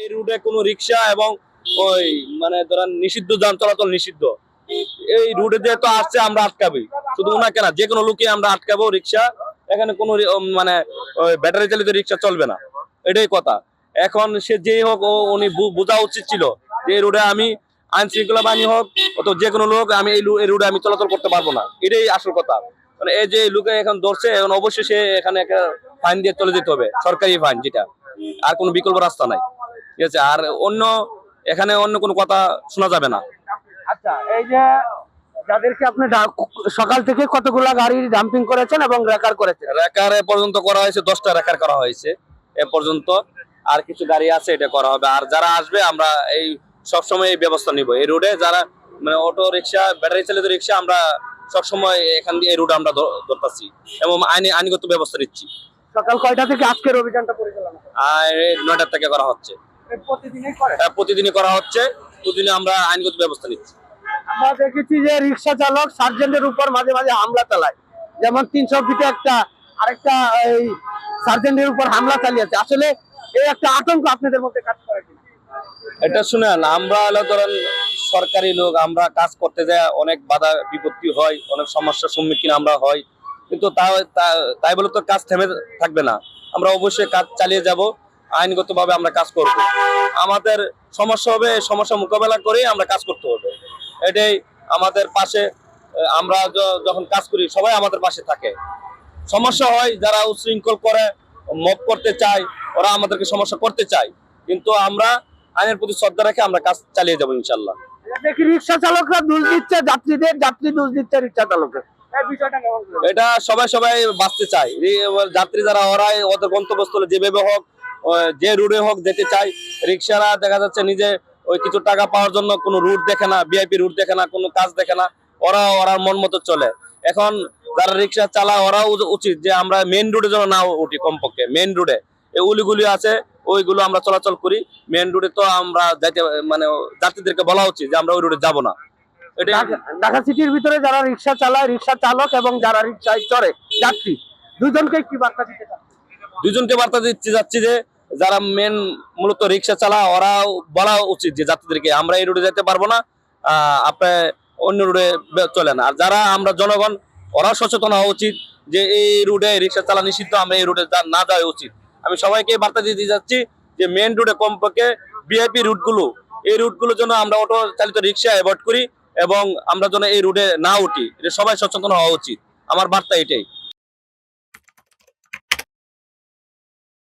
এই রুটে কোনো রিক্সা এবং ওই মানে ধরেন নিষিদ্ধ যান চলাচল নিষিদ্ধ। এই রুটে দিয়ে তো আসছে আমরা আটকাবি, শুধু ওনাকে না যে কোনো লোকে আমরা আটকাবো রিক্সা। এখানে কোনো মানে ব্যাটারি চালিত রিক্সা চলবে না, এটাই কথা। এখন সে যেই হোক উনি বোঝা উচিত ছিল যে এই রুটে আমি আইন শৃঙ্খলা বাহিনী হোক অত যে কোনো লোক আমি এই রুটে আমি চলাচল করতে পারবো না, এটাই আসল কথা। মানে এই যে লোকে এখন ধরছে, এখন অবশ্যই সে এখানে একটা ফাইন দিয়ে চলে যেতে হবে, সরকারি ফাইন, যেটা আর কোনো বিকল্প রাস্তা নাই, ঠিক আছে। আর এখানে অন্য কোনো কথা শোনা যাবে না। আচ্ছা, এই যে যাদেরকে আপনি সকাল থেকে কতগুলা গাড়ি ডাম্পিং করেছেন এবং রেকার করেছেন? রেকার এ পর্যন্ত করা হয়েছে 10টা রেকার করা হয়েছে এ পর্যন্ত। আর কিছু গাড়ি আছে, এটা করা হবে। আর যারা আসবে আমরা এই সবসময় এই ব্যবস্থা নিব। এই রোডে যারা মানে অটো রিক্সা ব্যাটারি চালিত রিক্সা আমরা সবসময় এখান দিয়ে এই রুট আমরা ধরতেছি এবং আইনগত ব্যবস্থা নিচ্ছি। সকাল কয়টা থেকে আজকের অভিযানটা পরিচালনা করেন? আর 9টা থেকে করা হচ্ছে। প্রতিদিনই করেন? প্রতিদিনই করা হচ্ছে, প্রতিদিন আমরা আইনগত ব্যবস্থা নিচ্ছি। আমরা দেখেছি যে রিক্সা চালক সার্জেন্টের উপর মাঝে মাঝে হামলা চালায়, যেমন 300 ফিটে আরেকটা এই সার্জেন্টের উপর হামলা চালিয়েছে। আসলে এই একটা আতঙ্ক আপনাদের মধ্যে কাজ করে কিনা? এটা শুনেন, আমরা হলো ধরেন সরকারি লোক, আমরা কাজ করতে যাই অনেক বাধা বিপত্তি হয়, অনেক সমস্যার সম্মুখীন আমরা হয়, কিন্তু তাই বলে তো কাজ থেমে থাকবে না। আমরা অবশ্যই কাজ চালিয়ে যাব, আইনগতভাবে আমরা কাজ করব। আমাদের সমস্যা হবে, সমস্যা মোকাবেলা করে আমরা কাজ করতে হবে। এটাই আমাদের পাশে। আমরা যখন কাজ করি সবাই আমাদের পাশে থাকে। সমস্যা হয় যারা উচ্ছৃঙ্খল করে মব করতে চায়, ওরা আমাদেরকে সমস্যা করতে চায়, কিন্তু আমরা আইনের প্রতি শ্রদ্ধা রেখে আমরা কাজ চালিয়ে যাবো ইনশাল্লাহ। দেখি রিক্সা চালকরা দোষ দিচ্ছে যাত্রীদের, যাত্রী দোষ দিচ্ছে রিক্সা চালকের। এই বিষয়টা কেমন? এটা সবাই বাঁচতে চায়, যাত্রী যারা ওরাই ওদের গন্তব্যস্থলে যেভাবে হোক যে রুটে হোক যেতে চায়। রিক্সারা দেখা যাচ্ছে নিজে ওই কিছু টাকা পাওয়ার জন্য কোনো রুট দেখে না, ভিআইপি রুট দেখে না, কোনো কাজ দেখে না, ওরা মন মতো চলে। এখন যারা রিক্সা চালায় ওরাও উচিত যে আমরা মেন রুটে যেন না উঠি, কমপক্ষে মেন রুটে এই উলিগুলি আছে ওইগুলো আমরা চলাচল করি। মেন রুটে তো আমরা যাইতে মানে যাত্রীদেরকে বলা উচিত যে আমরা ওই রুটে যাবো না। ঢাকা সিটির ভিতরে যারা রিক্সা চালায়, রিক্সা চালক এবং যারা রিক্সায় চড়ে যাত্রী, দুজনকে কি বার্তা দিতে চান? দুজনকে বার্তা দিতে যাচ্ছি যে যারা মেন মূলত রিক্সা চালায় ওরা বলা উচিত যে যাত্রীদেরকে আমরা এই রুটে যেতে পারবো না, আপনি অন্য রুটে চলেন। আর যারা আমরা জনগণ, ওরাও সচেতন হওয়া উচিত যে এই রুটে রিক্সা চালা নিষিদ্ধ, আমরা এই রুটে না যাওয়া উচিত। আমি সবাইকে বার্তা দিতে যাচ্ছি যে মেন রুটে কমপক্ষে ভিআইপি রুটগুলো, এই রুটগুলোর জন্য আমরা অটো চালিত রিক্সা অ্যাভয়েড করি এবং আমরা যেন এই রুটে না উঠি, এটা সবাই সচেতন হওয়া উচিত। আমার বার্তা এটাই।